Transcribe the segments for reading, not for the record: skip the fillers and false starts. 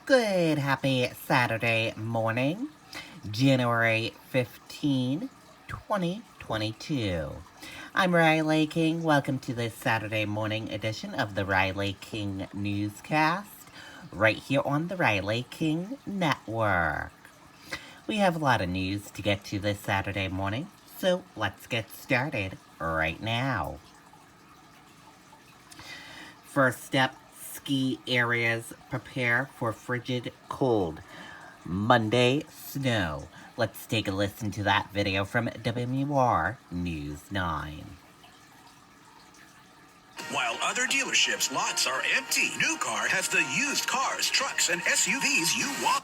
Good, happy Saturday morning, January 15, 2022. I'm Riley King. Welcome to this Saturday morning edition of the Riley King Newscast, right here on the Riley King Network. We have a lot of news to get to this Saturday morning, so let's get started right now. First up, ski areas prepare for frigid cold. Monday, snow. Let's take a listen to that video from WMUR News 9. While other dealerships' lots are empty, New Car has the used cars, trucks, and SUVs you want.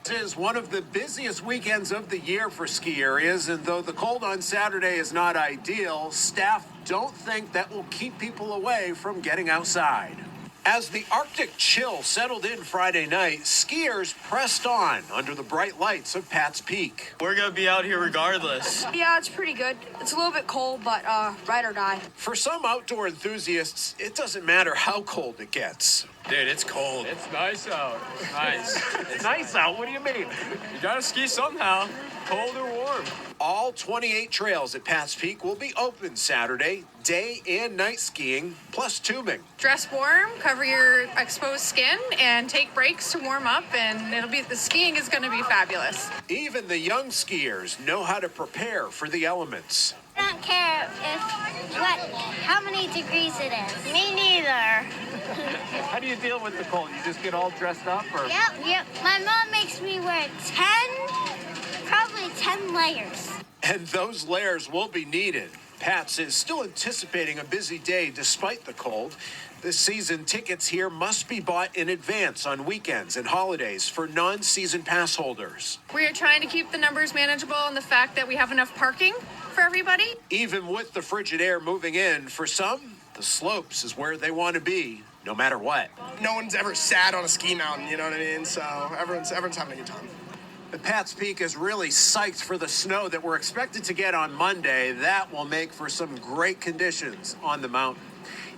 This is one of the busiest weekends of the year for ski areas, and though the cold on Saturday is not ideal, staff don't think that will keep people away from getting outside. As the Arctic chill settled in Friday night, skiers pressed on under the bright lights of Pat's Peak. We're going to be out here regardless. Yeah, it's pretty good. It's a little bit cold, but ride or die. For some outdoor enthusiasts, it doesn't matter how cold it gets. Dude, it's cold. It's nice out. It's nice. It's nice out? What do you mean? You gotta ski somehow, cold or warm. All 28 trails at Pat's Peak will be open Saturday, day and night skiing, plus tubing. Dress warm, cover your exposed skin, and take breaks to warm up, and the skiing is going to be fabulous. Even the young skiers know how to prepare for the elements. I don't care how many degrees it is. Me neither. How do you deal with the cold? You just get all dressed up, or? Yep. My mom makes me wear probably 10 layers. And those layers will be needed. Pat's is still anticipating a busy day despite the cold. This season, tickets here must be bought in advance on weekends and holidays for non-season pass holders. We are trying to keep the numbers manageable and the fact that we have enough parking for everybody. Even with the frigid air moving in, for some, the slopes is where they want to be, no matter what. No one's ever sat on a ski mountain, you know what I mean? So everyone's having a good time. The Pat's Peak is really psyched for the snow that we're expected to get on Monday. That will make for some great conditions on the mountain.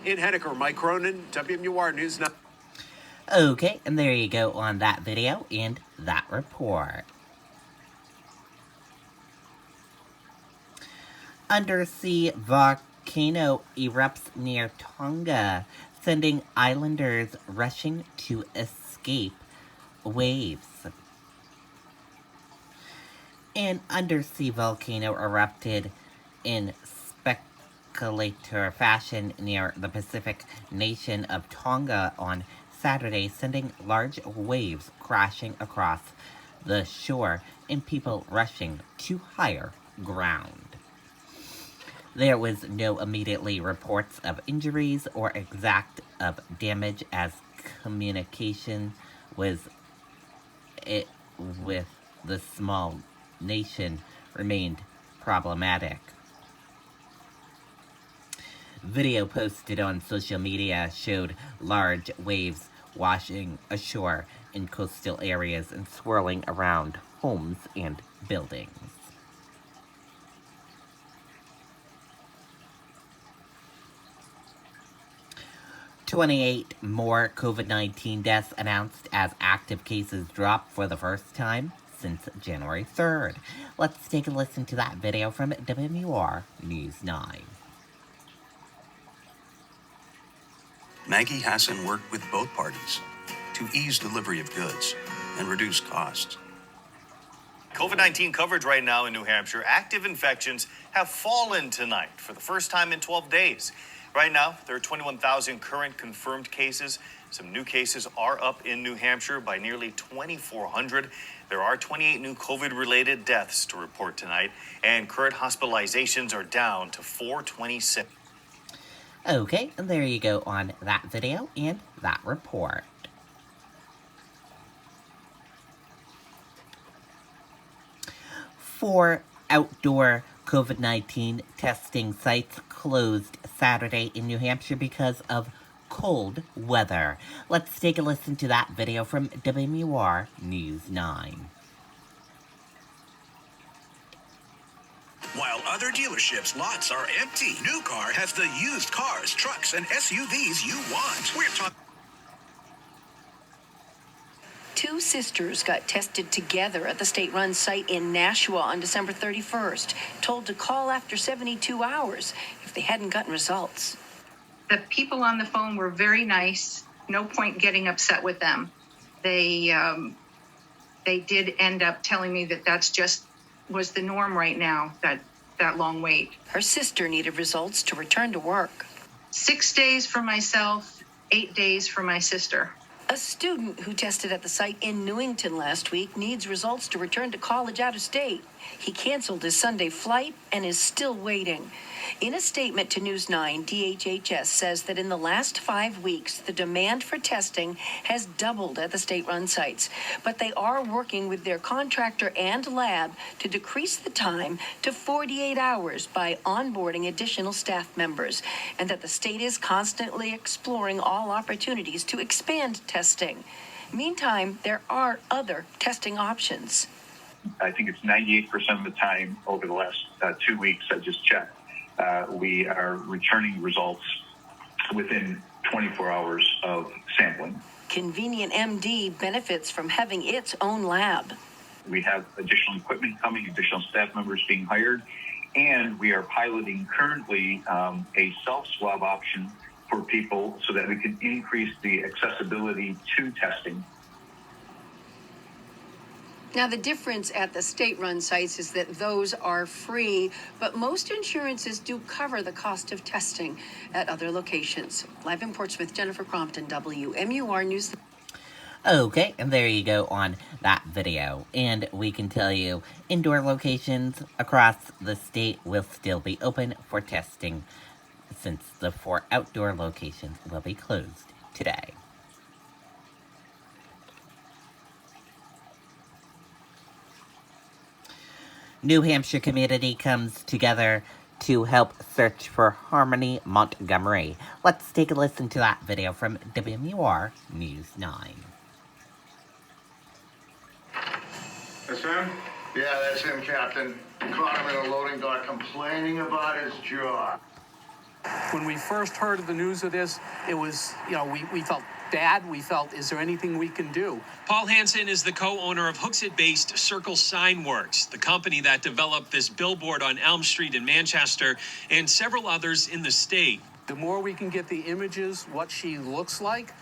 In Henniker, Mike Cronin, WMUR News 9. Okay, and there you go on that video and that report. Undersea volcano erupts near Tonga, sending islanders rushing to escape waves. An undersea volcano erupted in spectacular fashion near the Pacific nation of Tonga on Saturday, sending large waves crashing across the shore and people rushing to higher ground. There was no immediately reports of injuries or exact of damage as communication with the small nation remained problematic. Video posted on social media showed large waves washing ashore in coastal areas and swirling around homes and buildings. "28 more COVID-19 deaths announced as active cases drop for the first time since January 3rd. Let's take a listen to that video from WMUR News 9. Maggie Hassan worked with both parties to ease delivery of goods and reduce costs. COVID-19 coverage right now in New Hampshire. Active infections have fallen tonight for the first time in 12 days. Right now, there are 21,000 current confirmed cases. Some new cases are up in New Hampshire by nearly 2,400. There are 28 new COVID-related deaths to report tonight, and current hospitalizations are down to 426. Okay, and there you go on that video and that report. Four outdoor COVID-19 testing sites closed Saturday in New Hampshire because of cold weather. Let's take a listen to that video from WMUR News 9. While other dealerships' lots are empty, New Car has the used cars, trucks, and SUVs you want. We're talking Two sisters got tested together at the state-run site in Nashua on December 31st, told to call after 72 hours if they hadn't gotten results. The people on the phone were very nice. No point getting upset with them. They did end up telling me that that's just was the norm right now, that long wait. Her sister needed results to return to work. 6 days for myself, 8 days for my sister. A student who tested at the site in Newington last week needs results to return to college out of state. He canceled his Sunday flight and is still waiting. In a statement to News 9, DHHS says that in the last 5 weeks, the demand for testing has doubled at the state-run sites. But they are working with their contractor and lab to decrease the time to 48 hours by onboarding additional staff members, and that the state is constantly exploring all opportunities to expand testing. Meantime, there are other testing options. I think it's 98% of the time over the last 2 weeks, I just checked, we are returning results within 24 hours of sampling. Convenient MD benefits from having its own lab. We have additional equipment coming, additional staff members being hired, and we are piloting currently a self-swab option for people so that we can increase the accessibility to testing. Now, the difference at the state-run sites is that those are free, but most insurances do cover the cost of testing at other locations. Live in Portsmouth, Jennifer Crompton, WMUR News. Okay, and there you go on that video. And we can tell you, indoor locations across the state will still be open for testing, since the 4 outdoor locations will be closed today. New Hampshire community comes together to help search for Harmony Montgomery. Let's take a listen to that video from WMUR News 9. That's him? Yeah, that's him, Captain. Caught him in a loading dock complaining about his jaw. When we first heard of the news of this, it was, we felt bad. We felt, is there anything we can do? Paul Hansen is the co-owner of Hooksett-based Circle Sign Works, the company that developed this billboard on Elm Street in Manchester and several others in the state. The more we can get the images, what she looks like,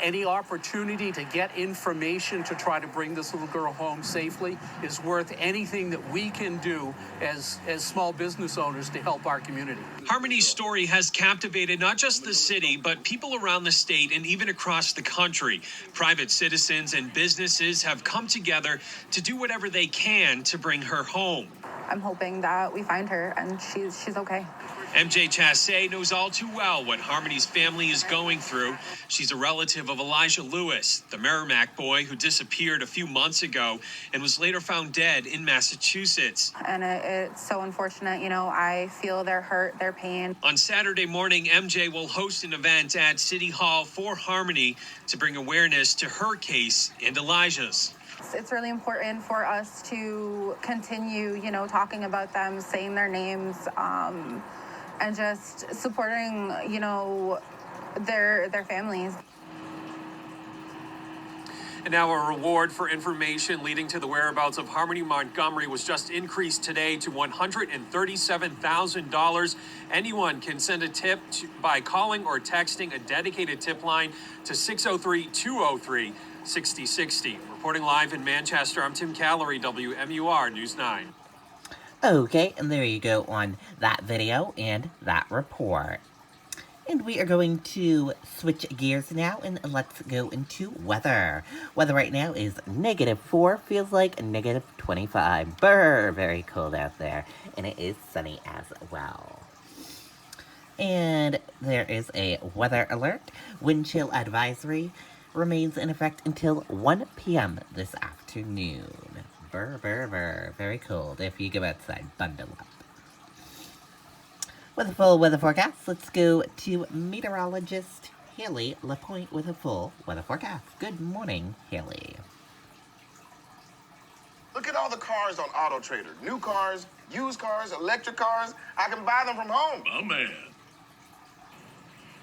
any opportunity to get information to try to bring this little girl home safely is worth anything that we can do as small business owners to help our community. Harmony's story has captivated not just the city, but people around the state and even across the country. Private citizens and businesses have come together to do whatever they can to bring her home. I'm hoping that we find her and she's okay. MJ Chassé knows all too well what Harmony's family is going through. She's a relative of Elijah Lewis, the Merrimack boy who disappeared a few months ago and was later found dead in Massachusetts. And it's so unfortunate, I feel their hurt, their pain. On Saturday morning, MJ will host an event at City Hall for Harmony to bring awareness to her case and Elijah's. It's really important for us to continue, talking about them, saying their names, and just supporting, their families. And now a reward for information leading to the whereabouts of Harmony Montgomery was just increased today to $137,000. Anyone can send a tip by calling or texting a dedicated tip line to 603-203-6060. Reporting live in Manchester, I'm Tim Callery, WMUR News 9. Okay, and there you go on that video and that report. And we are going to switch gears now, and let's go into weather. Weather right now is -4, feels like -25. Brr, very cold out there, and it is sunny as well. And there is a weather alert. Wind chill advisory remains in effect until 1 p.m. this afternoon. Brr, brr, brr. Very cold. If you go outside, bundle up. With a full weather forecast, let's go to meteorologist Haley LaPointe with a full weather forecast. Good morning, Haley. Look at all the cars on Auto Trader. New cars, used cars, electric cars. I can buy them from home. My man.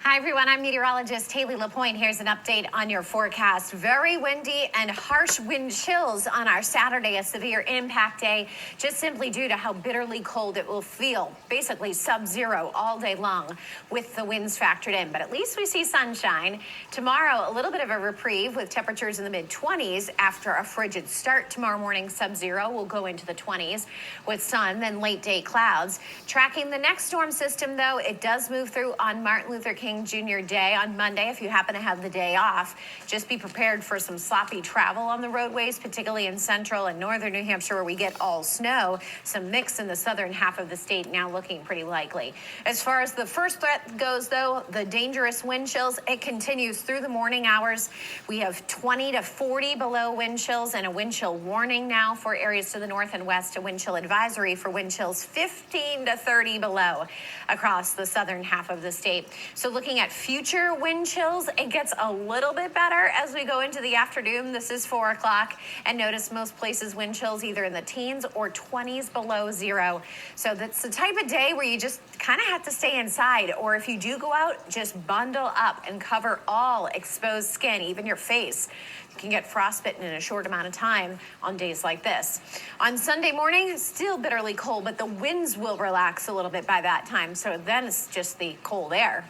Hi, everyone. I'm meteorologist Haley LaPointe. Here's an update on your forecast. Very windy and harsh wind chills on our Saturday, a severe impact day, just simply due to how bitterly cold it will feel. Basically sub-zero all day long with the winds factored in. But at least we see sunshine. Tomorrow, a little bit of a reprieve with temperatures in the mid-20s after a frigid start. Tomorrow morning, sub-zero will go into the 20s with sun, then late day clouds. Tracking the next storm system, though, it does move through on Martin Luther King Jr. Day on Monday. If you happen to have the day off, just be prepared for some sloppy travel on the roadways, particularly in central and northern New Hampshire where we get all snow. Some mix in the southern half of the state now looking pretty likely. As far as the first threat goes, though, the dangerous wind chills, it continues through the morning hours. We have 20 to 40 below wind chills and a wind chill warning now for areas to the north and west, a wind chill advisory for wind chills 15 to 30 below across the southern half of the state. So looking at future wind chills, it gets a little bit better as we go into the afternoon. This is 4 o'clock, and notice most places wind chills either in the teens or 20s below zero. So that's the type of day where you just kind of have to stay inside, or if you do go out, just bundle up and cover all exposed skin, even your face. You can get frostbitten in a short amount of time on days like this. On Sunday morning, still bitterly cold, but the winds will relax a little bit by that time. So then it's just the cold air.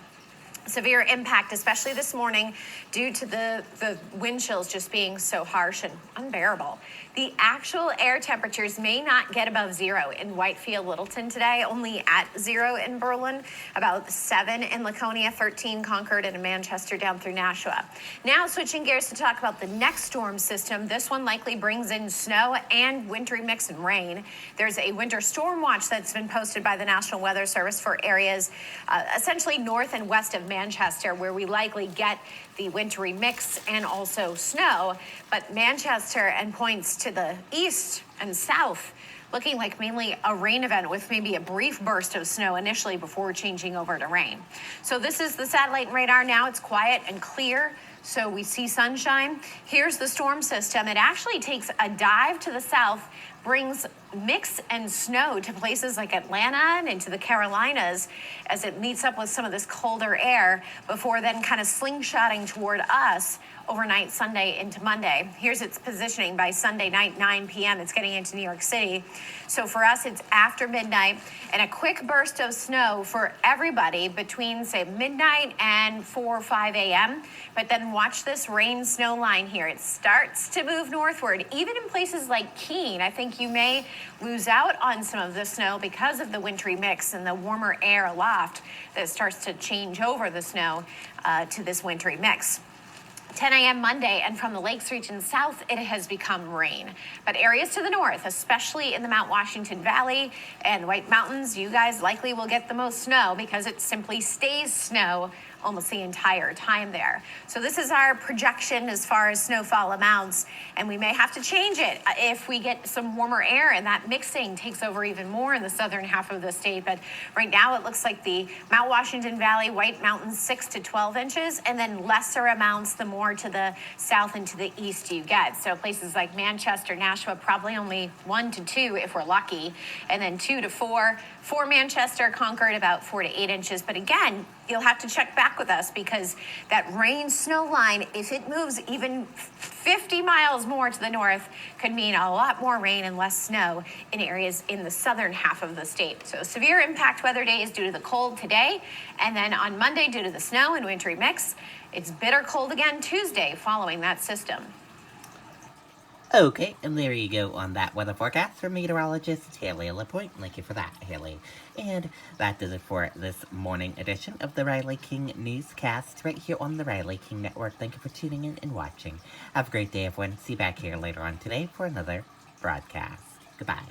Severe impact, especially this morning, due to the wind chills just being so harsh and unbearable. The actual air temperatures may not get above zero in Whitefield, Littleton today, only at zero in Berlin, about 7 in Laconia, 13 Concord, and in Manchester down through Nashua. Now switching gears to talk about the next storm system. This one likely brings in snow and wintry mix and rain. There's a winter storm watch that's been posted by the National Weather Service for areas essentially north and west of Manchester, where we likely get the wintry mix and also snow. But Manchester and points to the east and south looking like mainly a rain event with maybe a brief burst of snow initially before changing over to rain. So this is the satellite and radar now. It's quiet and clear, so we see sunshine. Here's the storm system. It actually takes a dive to the south, brings mix and snow to places like Atlanta and into the Carolinas as it meets up with some of this colder air before then kind of slingshotting toward us overnight Sunday into Monday. Here's its positioning by Sunday night, 9 p.m. It's getting into New York City. So for us, it's after midnight and a quick burst of snow for everybody between, say, midnight and 4 or 5 a.m. But then watch this rain snow line here. It starts to move northward, even in places like Keene. I think you may lose out on some of the snow because of the wintry mix and the warmer air aloft that starts to change over the snow to this wintry mix. 10 a.m. Monday, and from the Lakes region south, it has become rain. But areas to the north, especially in the Mount Washington Valley and White Mountains, you guys likely will get the most snow because it simply stays snow almost the entire time there. So this is our projection as far as snowfall amounts, and we may have to change it if we get some warmer air and that mixing takes over even more in the southern half of the state. But right now it looks like the Mount Washington Valley, White Mountains, 6 to 12 inches, and then lesser amounts the more to the south and to the east you get. So places like Manchester, Nashua, probably only 1 to 2 if we're lucky, and then 2 to 4 for Manchester, Concord, about 4 to 8 inches. But again, you'll have to check back with us because that rain snow line, if it moves even 50 miles more to the north, could mean a lot more rain and less snow in areas in the southern half of the state. So severe impact weather days due to the cold today, and then on Monday due to the snow and wintry mix. It's bitter cold again Tuesday following that system. Okay, and there you go on that weather forecast from meteorologist Haley LaPointe. Thank you for that, Haley. And that does it for this morning edition of the Riley King Newscast right here on the Riley King Network. Thank you for tuning in and watching. Have a great day, everyone. See you back here later on today for another broadcast. Goodbye.